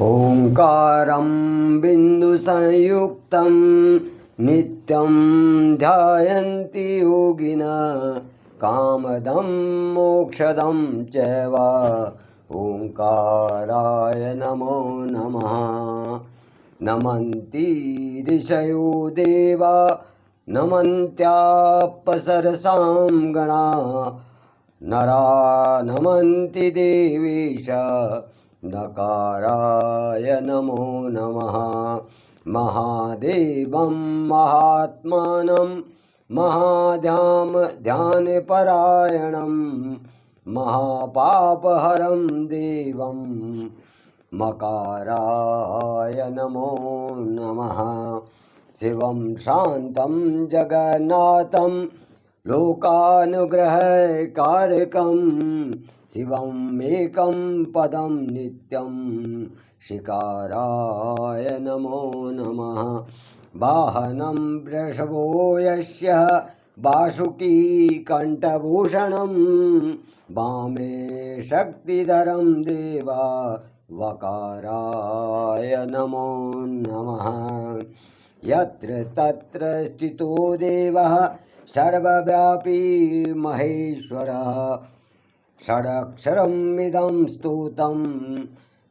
ओंकारं बिन्दुसंयुक्तं नित्यं ध्यायन्ति योगिनः कामदं मोक्षदं चैव ओंकाराय नमो नमः। नमन्ति ऋषयो देवा नमन्त्यापसरसां गणा नरा नमन्ति देवेश नकाराय नमो नमः। महादेवं महात्मानं ध्यानपरायणं महापापहरं देवं मकाराय नमो नमः। शिवं शान्तं जगन्नाथं लोकानुग्रहकारकं शिवमेकं पदं नित्यं शिकाराय नमो नमः। वाहनं वृषभो यस्य वासुकी कंठभूषणं वामे शक्तिधरं देवा वकाराय नमो नमः। यत्र तत्र स्थितो देवः सर्वव्यापी महेश्वरः षडक्षरमिदं स्तोत्रं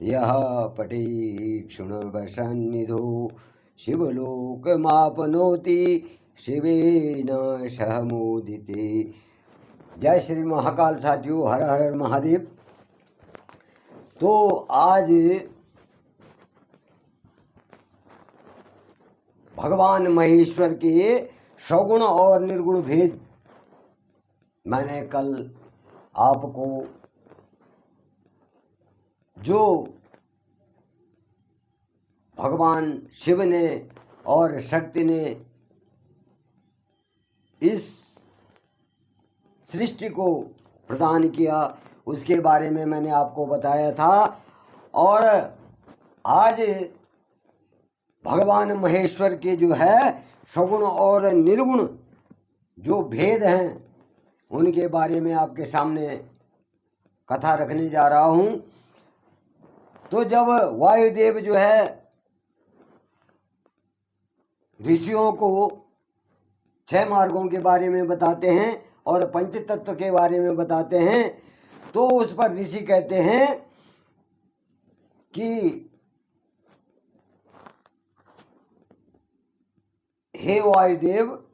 यः पठेत् शृण्वन्निधौ शिवलोकमाप्नोति शिवेन सह मोदिते। जय श्री महाकाल साथियों, हर हर महादेव। तो आज भगवान महेश्वर के सगुण और निर्गुण भेद मैंने कल आपको जो भगवान शिव ने और शक्ति ने इस सृष्टि को प्रदान किया उसके बारे में मैंने आपको बताया था। और आज भगवान महेश्वर के जो है सगुण और निर्गुण जो भेद हैं उनके बारे में आपके सामने कथा रखने जा रहा हूं। तो जब वायुदेव जो है ऋषियों को 6 मार्गों के बारे में बताते हैं और पंच तत्व के बारे में बताते हैं, तो उस पर ऋषि कहते हैं कि हे वायुदेव,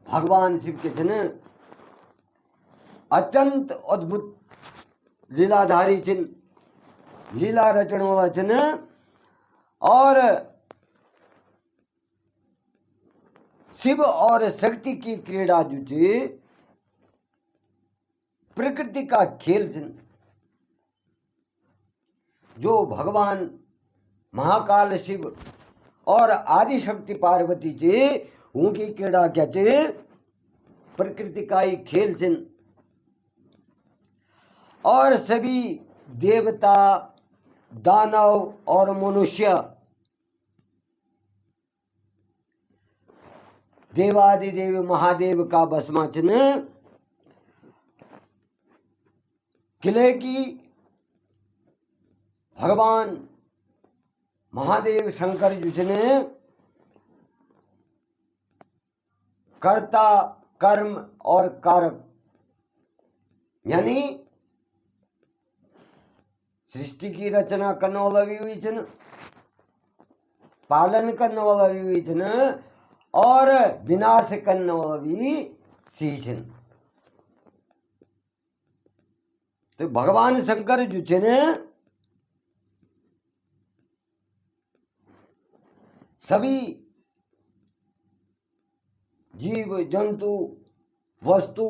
भगवान शिव के छन अत्यंत अद्भुत लीलाधारी छन, लीला रचन वाला छन। और शिव और शक्ति की क्रीड़ा जो छे प्रकृति का खेल छन। जो भगवान महाकाल शिव और आदि शक्ति पार्वती छे उनकी क्रीड़ा क्या छे, प्रकृति का ही खेल छन। और सभी देवता दानव और मनुष्य देवादिदेव महादेव का बसमाचन किले की भगवान महादेव शंकर जुझने कर्ता कर्म और कारक यानी सृष्टि की रचना करने वाला भी हुई छन, पालन करने वाला भी हुई छन और विनाश करने वाला भी सी छन। तो भगवान शंकर जो छन सभी जीव जंतु वस्तु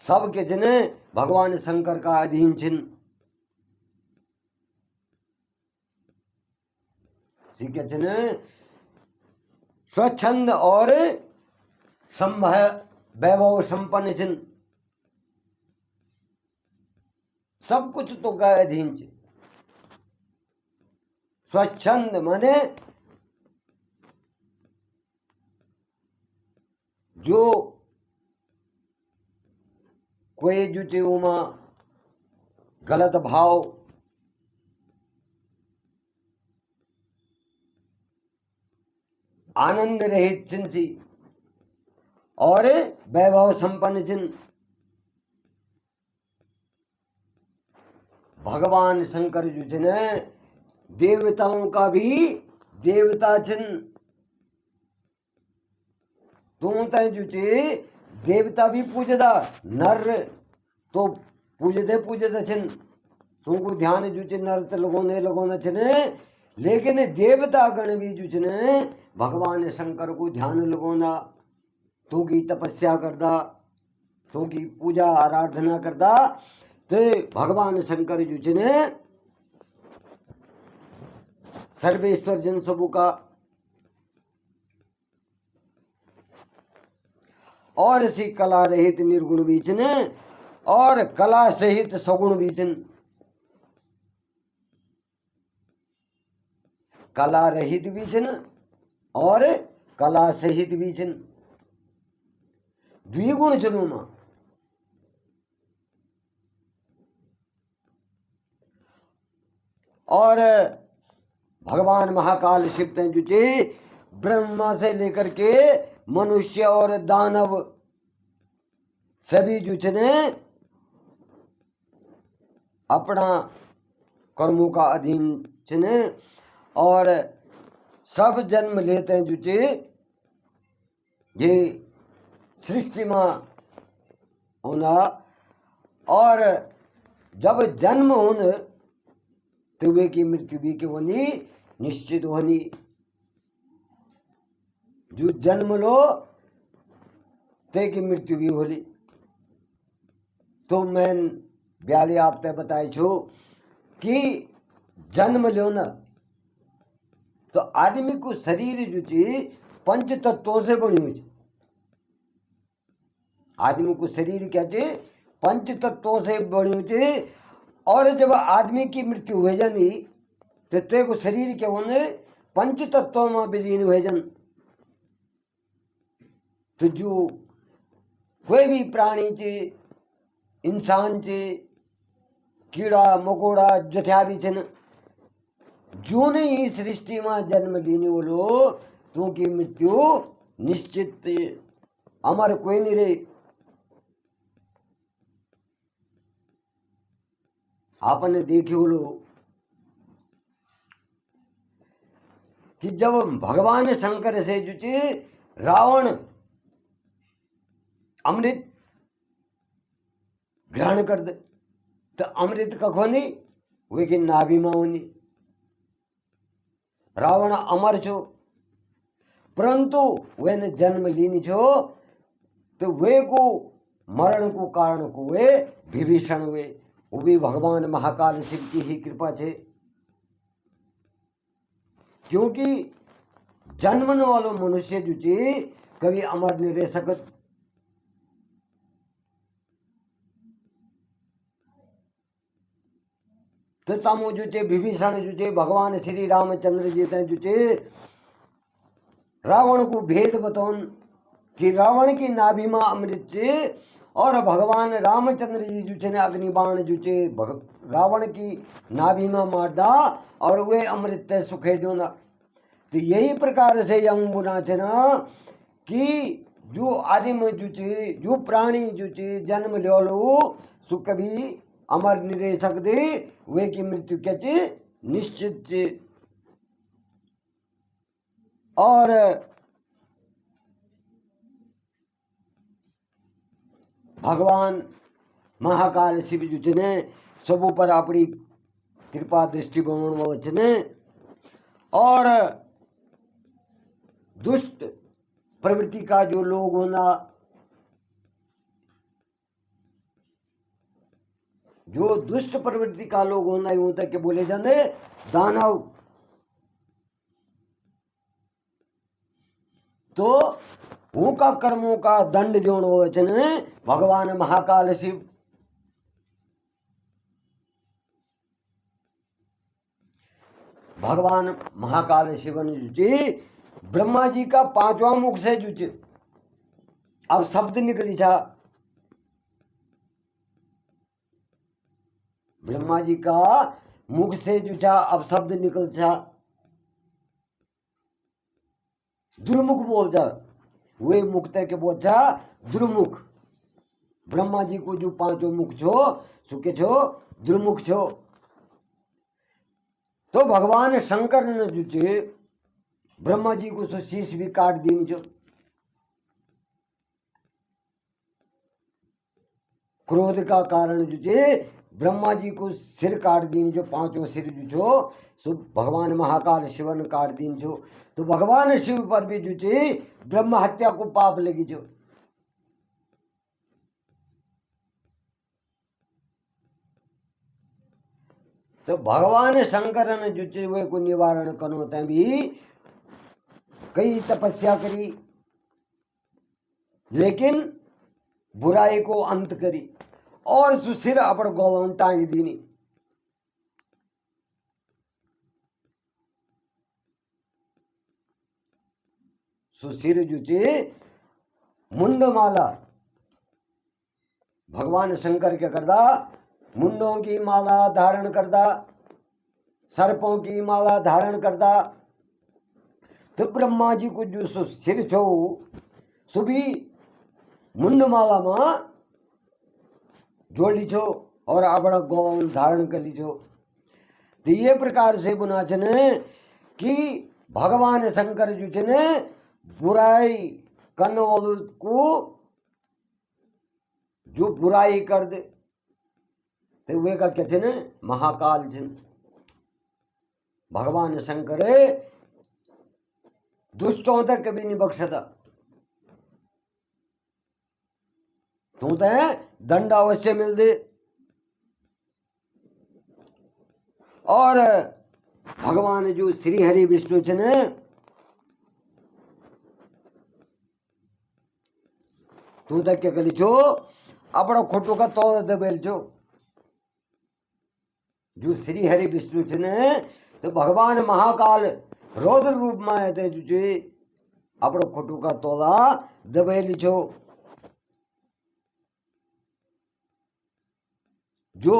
सब के जने भगवान शंकर का अधीन छिन। स्वच्छंद और वैभव संपन्न छिन, सब कुछ तो का अधीन छे। स्वच्छंद माने जो कोई जुटे उमा गलत भाव, आनंद रहित चिन्सी और वैभव संपन्न चिन्ह। भगवान शंकर जो चिन्ह देवताओं का भी देवता चिन्ह। तुम तय जो चे देवता भी पूजदा, नर तो पूजदे चिन्ह। तुमको ध्यान जो चे नर तो लगोने चिन्ह, लेकिन देवता गण भी जो चिन्ह भगवान शंकर को ध्यान लगोना, तो की तपस्या करदा, तो की पूजा आराधना करदा। तो भगवान शंकर जो चिन्ह सर्वेश्वर जन सबू का, और इसी कला रहित निर्गुण भी चिन्ह और कला सहित सगुण भी चिन्ह। कला रहित भी चिन्ह और कला सहित भी चिन्ह, द्विगुण चिन्ह। और भगवान महाकाल शिव जो चे ब्रह्मा से लेकर के मनुष्य और दानव सभी जो चे अपना कर्मों का अधीन चिन्ह, और सब जन्म लेते हैं जो चे ये सृष्टि में होना। और जब जन्म होने तो वे की मृत्यु भी क्यों होनी निश्चित होनी। जो जन्म लो ते की मृत्यु भी होली। तो मैं ब्याली आप ते बताए छो कि जन्म लो न तो आदमी को शरीर जो ची पंच तत्वों से बनी हुई। आदमी को शरीर क्या चे पंच तत्वों से बनी हुई। और जब आदमी की मृत्यु हो जानी तो ते को शरीर क्या होने पंच तत्वों में विलीन हो जान। तो जो कोई भी प्राणी चे, इंसान चे, कीड़ा मकोड़ा जथ्या भी छन, जो नहीं सृष्टि में जन्म लेने वालो तो की मृत्यु निश्चित। अमर कोई नहीं रहे। आपने देखे बोलो कि जब भगवान शंकर से जो चे रावण अमृत ग्रहण कर दे तो अमृत का खोनी वे की नाभि में होनी। रावण अमर छो परंतु वे ने जन्म लीनी छो तो वे को मरण को कारण को वे विभीषण हुए। वो भी भगवान महाकाल शिव की ही कृपा छे। क्योंकि जन्मने वालो मनुष्य जो चे कभी अमर नहीं रह सकत। तो तमो जो चे विभीषण जो चे भगवान श्री रामचंद्र जी जो चे रावण को भेद बतौन कि रावण की नाभि में अमृत चे और भगवान रामचंद्र जी जो चे अग्निबाण जो चे रावण की नाभि में मार दा और वे अमृत सुखे दो ना। तो यही प्रकार से यम बुना चे ना कि जो आदिम जो चे जो प्राणी जो चे जन्म लो लो सु कभी अमर नहीं रह सकते। वे की मृत्यु क्या चे निश्चित चे। और भगवान महाकाल शिव जो ने सब पर अपनी कृपा दृष्टि ने और दुष्ट प्रवृत्ति का जो लोग होना जो दुष्ट प्रवृत्ति का लोग होना यूं तक के बोले जाने दानव। तो उनका कर्मों का दंड जो वचन भगवान महाकाल शिव। भगवान महाकाल शिव ने ब्रह्मा जी का पांचवा मुख से जो अब शब्द निकली था ब्रह्मा जी का मुख से जो था अब शब्द निकल था, दुर्मुख बोल जा, वे मुख तक बोल था दुर्मुख। ब्रह्मा जी को जो पांचों मुख छो सुखे छो दुर्मुख छो। तो भगवान शंकर ने जो छे ब्रह्मा जी को सो शीश भी काट दी जो। क्रोध का कारण जो छे ब्रह्मा जी को सिर काट दी जो, पांचों सिर जो छो सो भगवान महाकाल शिवन काट दी जो। तो भगवान शिव पर भी जो छे ब्रह्म हत्या को पाप लगी जो। तो भगवान शंकर ने जो छे वे को निवारण करनो ते भी कई तपस्या करी, लेकिन बुराई को अंत करी और सुसिर अपने गोलों टांग दीनी। सुसिर जो छे मुंडमाला भगवान शंकर के करदा, मुंडों की माला धारण करदा, सर्पों की माला धारण करदा। तो ब्रह्मा जी को जो सो सिर छो सुबी मुंडमाला में जोड़ ली छो और अपना गौन धारण कर ली छो। तो ये प्रकार से बुना छने कि भगवान शंकर जो छने बुराई करने वालों को जो बुराई कर दे तो वे का क्या छने महाकाल छन। भगवान शंकर दुष्टों तक कभी नहीं बख्शता। तू तो दंड अवश्य मिल दे। और भगवान जो श्री हरि विष्णु छने तू तक क्या करी छो अपना खोटो का तोड़ दबेल छो। जो श्री हरि विष्णु छने तो भगवान महाकाल रौद्र रूप में आए थे जो अपना खोटो का तोला दबेल छो। जो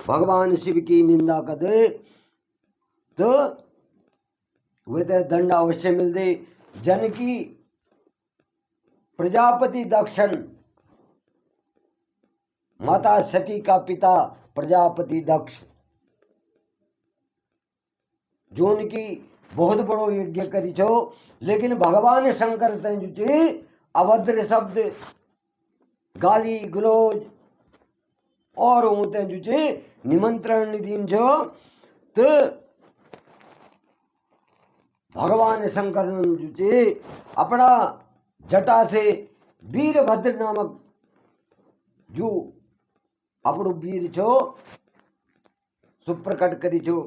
भगवान शिव की निंदा कर दे तो वे तो दंड अवश्य मिल दे। जन की प्रजापति दक्षन, माता सती का पिता प्रजापति दक्ष, जो उनकी बहुत बड़ो यज्ञ करी छो, लेकिन भगवान शंकर ते जो अभद्र शब्द गाली गलौज और उते जो निमंत्रण नहीं दीन छो। तो भगवान शंकर ने जो अपना जटा से वीरभद्र नामक जो अपनो वीर छो सुप्रकट करी छो।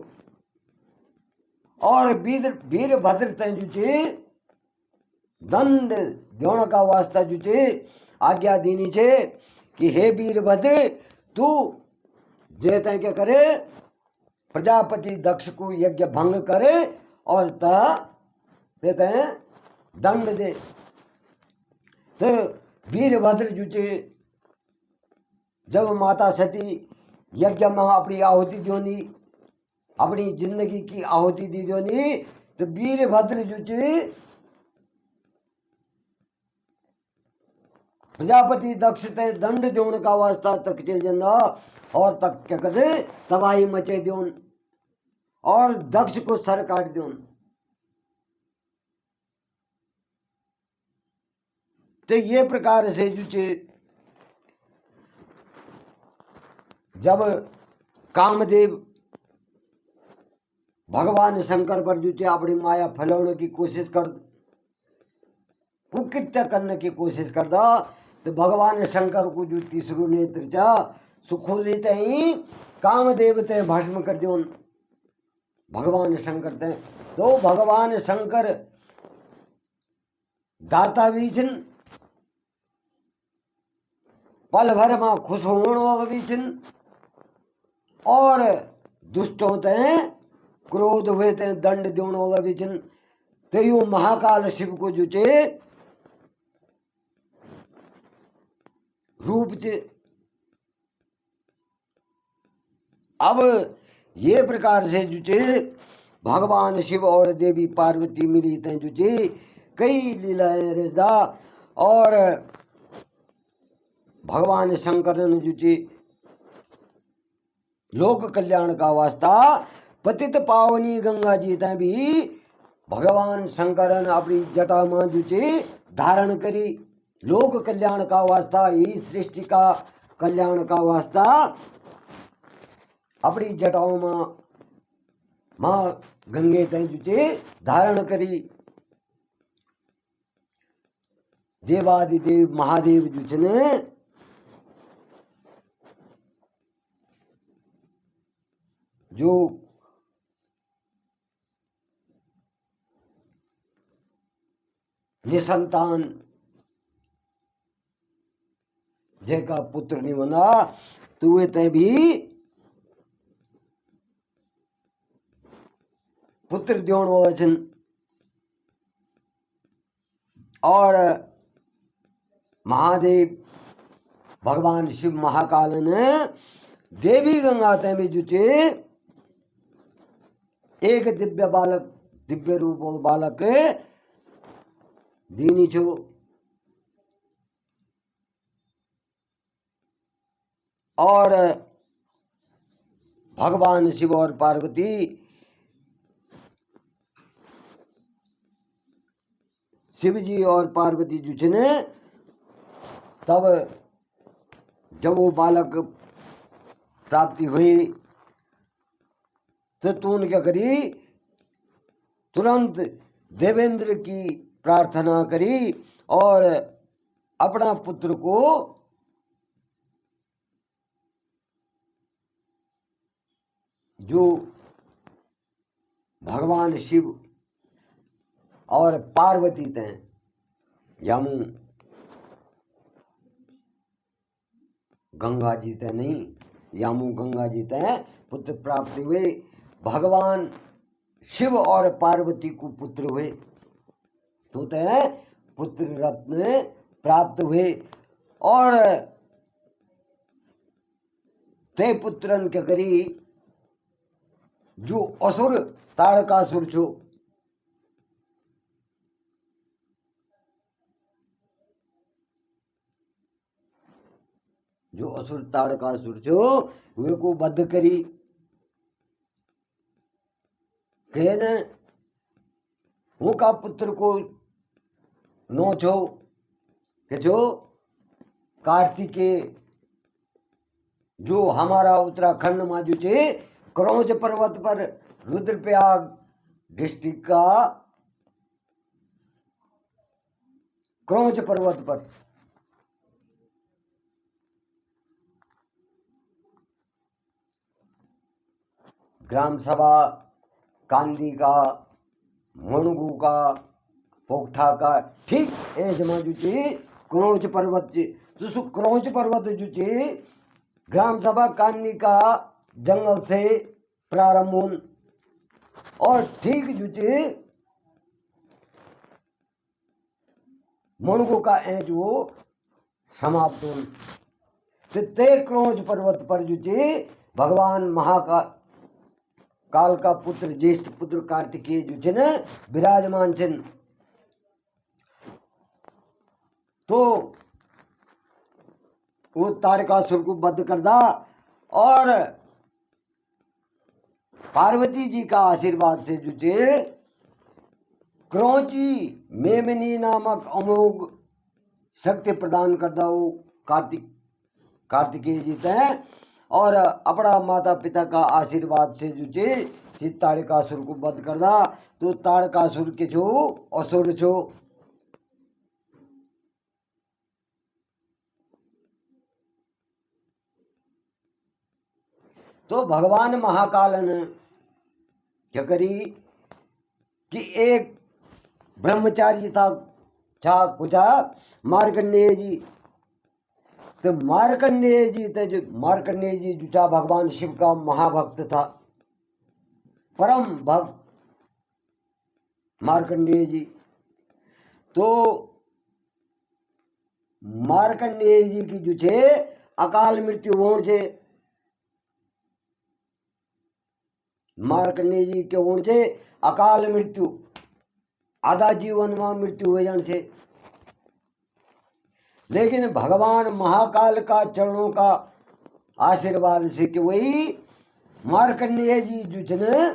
और वीरभद्र ते जो दंड देने का वास्ता जो आज्ञा दीनी छे कि हे वीरभद्र तू जे ते क्या करे प्रजापति दक्ष को यज्ञ भंग करे और ते दंड दे। तो वीरभद्र जो जब माता सती यज्ञ में अपनी आहुति दोनी, अपनी जिंदगी की आहुति दी दोनी, तो वीरभद्र जो प्रजापति दक्ष ते दंड देने का वास्ता तक चल जाना और तक क्या करे तबाही मचे दोन और दक्ष को सर काट दोन। तो ये प्रकार से जो जब कामदेव भगवान शंकर पर जो अपनी माया फैलाने की कोशिश कर कुकृत्य करने की कोशिश करता, तो भगवान शंकर को जो तीसरो नेत्र चा सुखोली ही कामदेव ते भस्म कर दो भगवान शंकर ते। तो भगवान शंकर दाता भी छन, पल भर में खुश होने वाला भी छन और दुष्टों ते क्रोध हुए ते दंड देने वाला भी छन। तो यो महाकाल शिव को जो रूप अब ये प्रकार से जो चे भगवान शिव और देवी पार्वती मिली थे जो चे कई लीलाएं रचदा और भगवान शंकर ने जो चे लोक कल्याण का वास्ता पतित पावनी गंगा जी तय भी भगवान शंकर ने अपनी जटा में जो चे धारण करी। लोक कल्याण का वास्ता ही सृष्टि का कल्याण का वास्ता अपनी जटाओं में मां गंगे तय जुचे धारण करी। देवादिदेव महादेव जुचने जो निसंतान जेका पुत्र नहीं बना तो वे तय भी पुत्र द्योण वचन और महादेव भगवान शिव महाकाल ने देवी गंगा तय में जुचे एक दिव्य बालक दिव्य रूप बालक दीनी छो। और भगवान शिव और पार्वती शिव जी और पार्वती जी ने तब जब वो बालक प्राप्ति हुई तो तूने क्या करी तुरंत देवेंद्र की प्रार्थना करी और अपना पुत्र को जो भगवान शिव और पार्वती तय यामू गंगा जी तय नहीं यामू गंगा जी तय पुत्र प्राप्त हुए। भगवान शिव और पार्वती को पुत्र हुए तो तय पुत्र रत्न प्राप्त हुए। और ते पुत्रन क्या करी जो असुर ताड़कासुर छो जो असुर ताड़कासुर छो वे को वध करी कहे न वो का पुत्र को नो छो के छो कार्तिकेय जो हमारा उत्तराखंड में जो छे क्रौंच पर्वत पर रुद्रप्रयाग डिस्ट्रिक्ट का क्रौंच पर्वत पर ग्राम सभा कांदी का मणगू का पोखठा का ठीक एज में जो छे क्रौंच पर्वत तो क्रौंच पर्वत जो छे ग्राम सभा कांदी का जंगल से प्रारंभ होन और ठीक जो छे मणगू का एज वो समाप्त होन। ते क्रौंच पर्वत पर जो छे भगवान काल का पुत्र ज्येष्ठ पुत्र कार्तिकेय जो छे न विराजमान छन। तो वो तारकासुर को वध कर दा और पार्वती जी का आशीर्वाद से जो छे क्रौंची मेमनी नामक अमोघ शक्ति प्रदान कर दा वो कार्तिकेय जी तय और अपना माता पिता का आशीर्वाद से जो छे ताड़कासुर को वध कर दा। तो ताड़कासुर के छो असुर छो तो भगवान महाकाल ने क्या करी कि एक ब्रह्मचारी था कुचा मार्कंडेय जी। तो मार्कंडेय जी जो था भगवान शिव का महाभक्त था परम भक्त मार्कंडेय जी। तो मार्कंडेय जी की जो छे अकाल मृत्यु होने छे मार्कंडेय जी के गुण से अकाल मृत्यु आधा जीवन में मृत्यु हो जाने से, लेकिन भगवान महाकाल का चरणों का आशीर्वाद से कि वही मार्कंडेय जी जिसने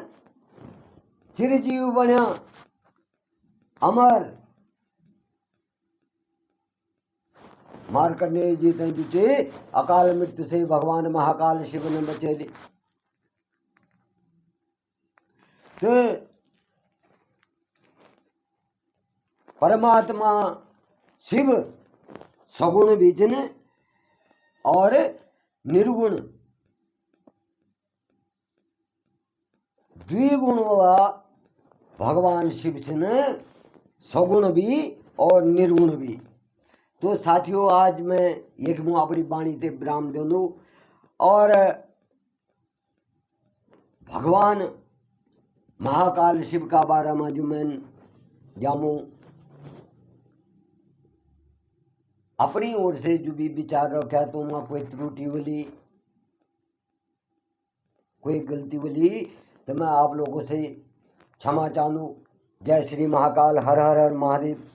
चिरजीव बना अमर मार्कंडेय जी ने जुटे अकाल मृत्यु से भगवान महाकाल शिव ने बचेली। तो परमात्मा शिव सगुण बीजन और निर्गुण द्विगुण वाला भगवान शिव से ने सगुण भी और निर्गुण भी। तो साथियों आज मैं एक मुँह अपनी वाणी से विराम दे दूँ और भगवान महाकाल शिव का बारे में जो मैं जामू अपनी ओर से जो भी विचार रखा तो वहाँ कोई त्रुटि बोली कोई गलती बोली तो मैं आप लोगों से क्षमा चाहूँ। जय श्री महाकाल, हर हर हर महादेव।